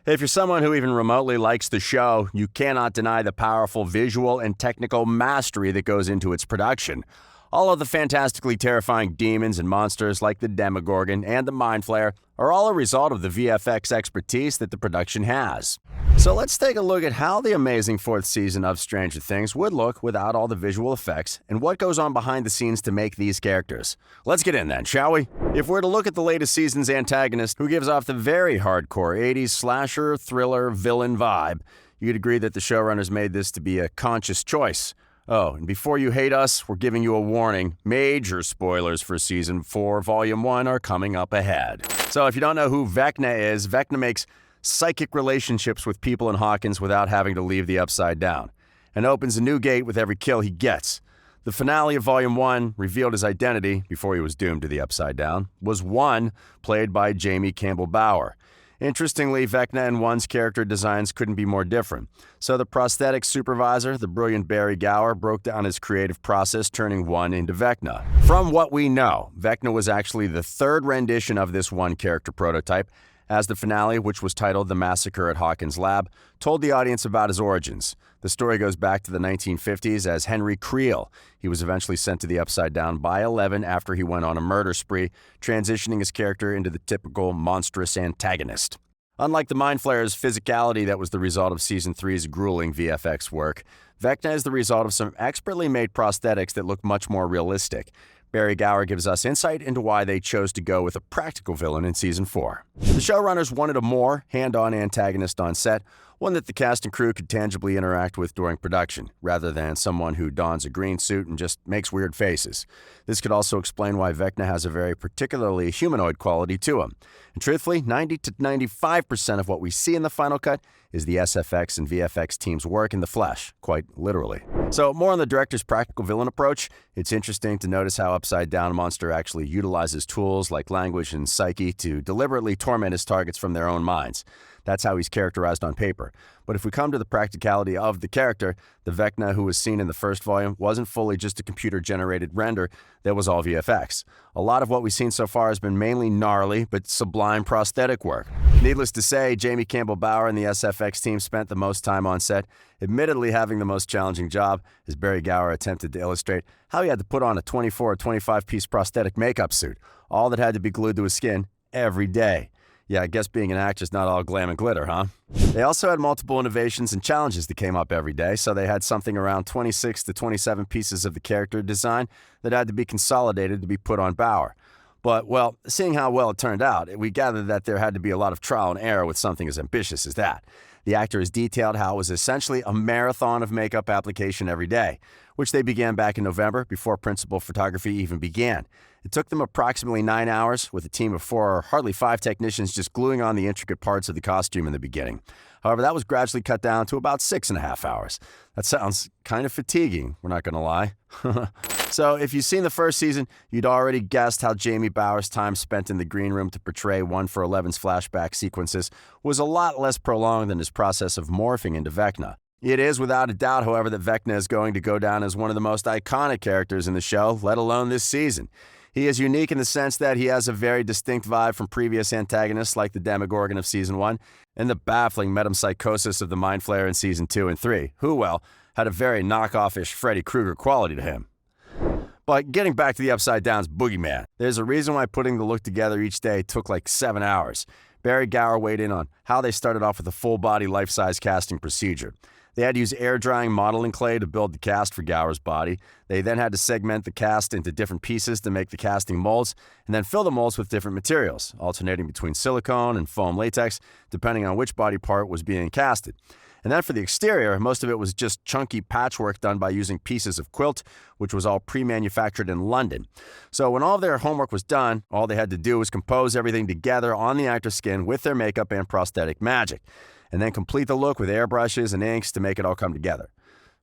If you're someone who even remotely likes the show, you cannot deny the powerful visual and technical mastery that goes into its production. All of the fantastically terrifying demons and monsters like the Demogorgon and the Mind Flayer are all a result of the VFX expertise that the production has. So let's take a look at how the amazing fourth season of Stranger Things would look without all the visual effects and what goes on behind the scenes to make these characters. Let's get in then, shall we? If we're to look at the latest season's antagonist, who gives off the very hardcore 80s slasher, thriller, villain vibe, you'd agree that the showrunners made this to be a conscious choice. Oh, and before you hate us, we're giving you a warning. Major spoilers for Season 4, Volume 1 are coming up ahead. So if you don't know who Vecna is, Vecna makes psychic relationships with people in Hawkins without having to leave the Upside Down, and opens a new gate with every kill he gets. The finale of Volume 1 revealed his identity, before he was doomed to the Upside Down, was 1, played by Jamie Campbell Bower. Interestingly, Vecna and 1's character designs couldn't be more different. So the prosthetic supervisor, the brilliant Barry Gower, broke down his creative process, turning 1 into Vecna. From what we know, Vecna was actually the third rendition of this 1 character prototype, as the finale, which was titled The Massacre at Hawkins' Lab, told the audience about his origins. The story goes back to the 1950s as Henry Creel. He was eventually sent to the Upside Down by 11 after he went on a murder spree, transitioning his character into the typical monstrous antagonist. Unlike the Mind Flayer's physicality that was the result of Season 3's grueling VFX work, Vecna is the result of some expertly made prosthetics that look much more realistic. Barry Gower gives us insight into why they chose to go with a practical villain in Season 4. The showrunners wanted a more hand-on antagonist on set, one that the cast and crew could tangibly interact with during production, rather than someone who dons a green suit and just makes weird faces. This could also explain why Vecna has a very particularly humanoid quality to him. And truthfully, 90 to 95% of what we see in the final cut is the SFX and VFX team's work in the flesh, quite literally. So more on the director's practical villain approach, it's interesting to notice how Upside Down Monster actually utilizes tools like language and psyche to deliberately torment his targets from their own minds. That's how he's characterized on paper. But if we come to the practicality of the character, the Vecna who was seen in the first volume wasn't fully just a computer-generated render, that was all VFX. A lot of what we've seen so far has been mainly gnarly but sublime prosthetic work. Needless to say, Jamie Campbell Bower and the SFX team spent the most time on set, admittedly having the most challenging job, as Barry Gower attempted to illustrate how he had to put on a 24 or 25-piece prosthetic makeup suit, all that had to be glued to his skin every day. Yeah, I guess being an actor is not all glam and glitter, huh? They also had multiple innovations and challenges that came up every day, so they had something around 26 to 27 pieces of the character design that had to be consolidated to be put on Bower. But, well, seeing how well it turned out, we gathered that there had to be a lot of trial and error with something as ambitious as that. The actor has detailed how it was essentially a marathon of makeup application every day, which they began back in November before principal photography even began. It took them approximately 9 hours, with a team of 4 or hardly 5 technicians just gluing on the intricate parts of the costume in the beginning. However, that was gradually cut down to about 6.5 hours. That sounds kind of fatiguing, we're not going to lie. So if you've seen the first season, you'd already guessed how Jamie Bower's time spent in the green room to portray 1 for 11's flashback sequences was a lot less prolonged than his process of morphing into Vecna. It is without a doubt, however, that Vecna is going to go down as one of the most iconic characters in the show, let alone this season. He is unique in the sense that he has a very distinct vibe from previous antagonists like the Demogorgon of Season 1 and the baffling metempsychosis of the Mind Flayer in Season 2 and 3, who, well, had a very knockoff-ish Freddy Krueger quality to him. But getting back to the Upside Down's boogeyman, there's a reason why putting the look together each day took like 7 hours. Barry Gower weighed in on how they started off with a full-body life-size casting procedure. They had to use air-drying modeling clay to build the cast for Gower's body. They then had to segment the cast into different pieces to make the casting molds, and then fill the molds with different materials, alternating between silicone and foam latex, depending on which body part was being casted. And then for the exterior, most of it was just chunky patchwork done by using pieces of quilt, which was all pre-manufactured in London. So when all of their homework was done, all they had to do was compose everything together on the actor's skin with their makeup and prosthetic magic, and then complete the look with airbrushes and inks to make it all come together.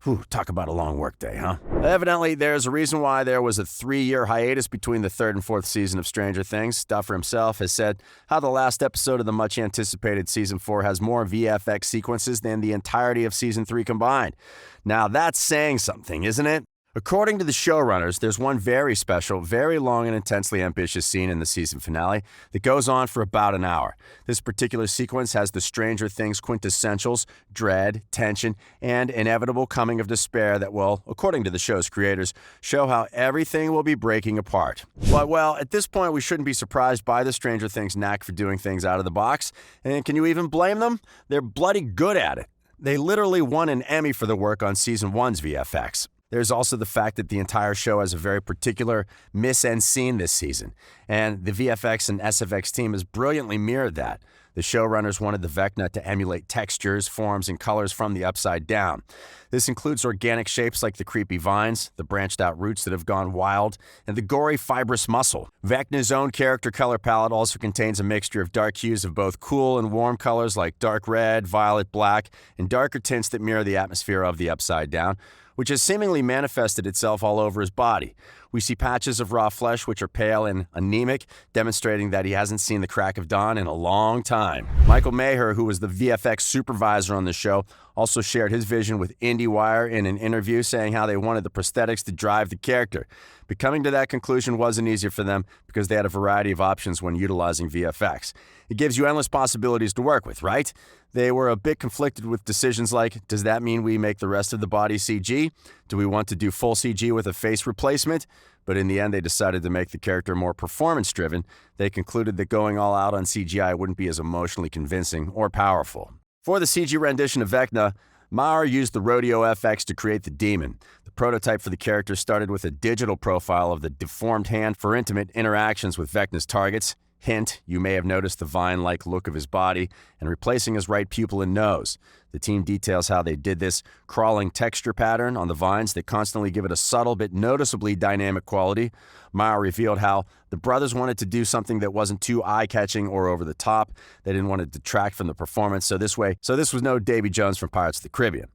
Whew, talk about a long workday, huh? Evidently, there's a reason why there was a 3-year hiatus between the 3rd and 4th season of Stranger Things. Duffer himself has said how the last episode of the much-anticipated Season 4 has more VFX sequences than the entirety of Season 3 combined. Now, that's saying something, isn't it? According to the showrunners, there's one very special, very long and intensely ambitious scene in the season finale that goes on for about an hour. This particular sequence has the Stranger Things quintessentials, dread, tension, and inevitable coming of despair that will, according to the show's creators, show how everything will be breaking apart. But, well, at this point, we shouldn't be surprised by the Stranger Things knack for doing things out of the box. And can you even blame them? They're bloody good at it. They literally won an Emmy for the work on Season 1's VFX. There's also the fact that the entire show has a very particular mise-en-scene this season, and the VFX and SFX team has brilliantly mirrored that. The showrunners wanted the Vecna to emulate textures, forms, and colors from the Upside Down. This includes organic shapes like the creepy vines, the branched-out roots that have gone wild, and the gory, fibrous muscle. Vecna's own character color palette also contains a mixture of dark hues of both cool and warm colors like dark red, violet, black, and darker tints that mirror the atmosphere of the Upside Down, which has seemingly manifested itself all over his body. We see patches of raw flesh which are pale and anemic, demonstrating that he hasn't seen the crack of dawn in a long time. Michael Maher, who was the VFX supervisor on the show, also shared his vision with IndieWire in an interview, saying how they wanted the prosthetics to drive the character. But coming to that conclusion wasn't easier for them because they had a variety of options when utilizing VFX. It gives you endless possibilities to work with, right? They were a bit conflicted with decisions like, does that mean we make the rest of the body CG? Do we want to do full CG with a face replacement? But in the end, they decided to make the character more performance-driven. They concluded that going all out on CGI wouldn't be as emotionally convincing or powerful. For the CG rendition of Vecna, Maher used the Rodeo FX to create the demon. The prototype for the character started with a digital profile of the deformed hand for intimate interactions with Vecna's targets. Hint, you may have noticed the vine-like look of his body and replacing his right pupil and nose. The team details how they did this crawling texture pattern on the vines that constantly give it a subtle but noticeably dynamic quality. Maher revealed how the brothers wanted to do something that wasn't too eye-catching or over the top. They didn't want to detract from the performance, so this was no Davy Jones from Pirates of the Caribbean.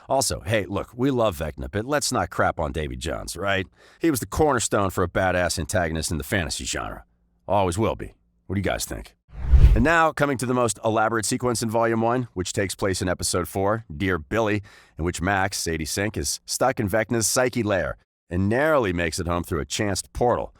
Also, hey, look, we love Vecna, but let's not crap on Davy Jones, right? He was the cornerstone for a badass antagonist in the fantasy genre. Always will be. What do you guys think? And now, coming to the most elaborate sequence in Volume 1, which takes place in Episode 4, Dear Billy, in which Max, Sadie Sink, is stuck in Vecna's psyche lair and narrowly makes it home through a chanced portal.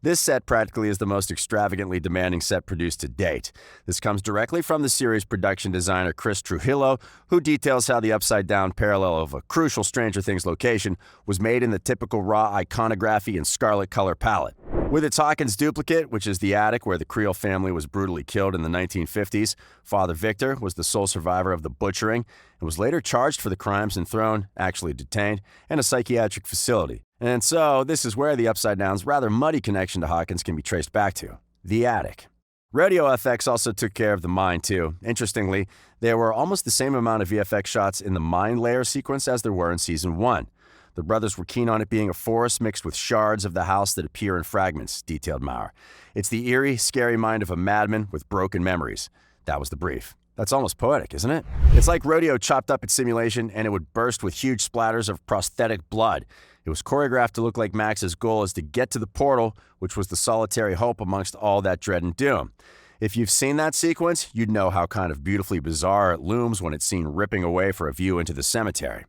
This set practically is the most extravagantly demanding set produced to date. This comes directly from the series production designer Chris Trujillo, who details how the upside-down parallel of a crucial Stranger Things location was made in the typical raw iconography and scarlet color palette. With its Hawkins duplicate, which is the attic where the Creel family was brutally killed in the 1950s, Father Victor was the sole survivor of the butchering and was later charged for the crimes and thrown, actually detained, in a psychiatric facility. And so, this is where the Upside Down's rather muddy connection to Hawkins can be traced back to, the attic. Rodeo FX also took care of the mine too. Interestingly, there were almost the same amount of VFX shots in the Mind Flayer sequence as there were in Season 1. The brothers were keen on it being a forest mixed with shards of the house that appear in fragments, detailed Maher. It's the eerie, scary mind of a madman with broken memories. That was the brief. That's almost poetic, isn't it? It's like Rodeo chopped up its simulation and it would burst with huge splatters of prosthetic blood. It was choreographed to look like Max's goal is to get to the portal, which was the solitary hope amongst all that dread and doom. If you've seen that sequence, you'd know how kind of beautifully bizarre it looms when it's seen ripping away for a view into the cemetery.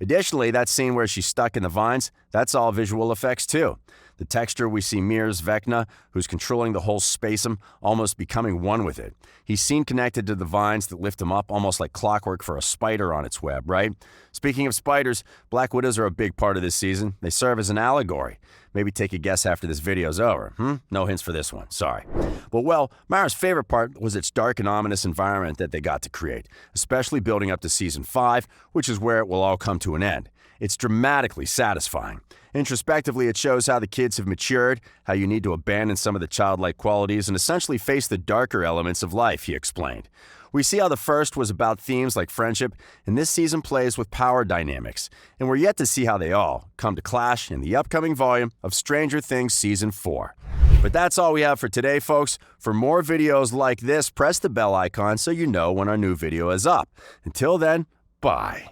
Additionally, that scene where she's stuck in the vines, that's all visual effects too. The texture we see mirrors Vecna, who's controlling the whole spacum, almost becoming one with it. He's seen connected to the vines that lift him up almost like clockwork for a spider on its web, right? Speaking of spiders, Black Widows are a big part of this season. They serve as an allegory. Maybe take a guess after this video's over. No hints for this one, sorry. But well, Maher's favorite part was its dark and ominous environment that they got to create, especially building up to Season 5, which is where it will all come to an end. It's dramatically satisfying. Introspectively, it shows how the kids have matured, how you need to abandon some of the childlike qualities and essentially face the darker elements of life, he explained. We see how the first was about themes like friendship, and this season plays with power dynamics, and we're yet to see how they all come to clash in the upcoming volume of Stranger Things Season 4. But that's all we have for today, folks. For more videos like this, press the bell icon so you know when our new video is up. Until then, bye.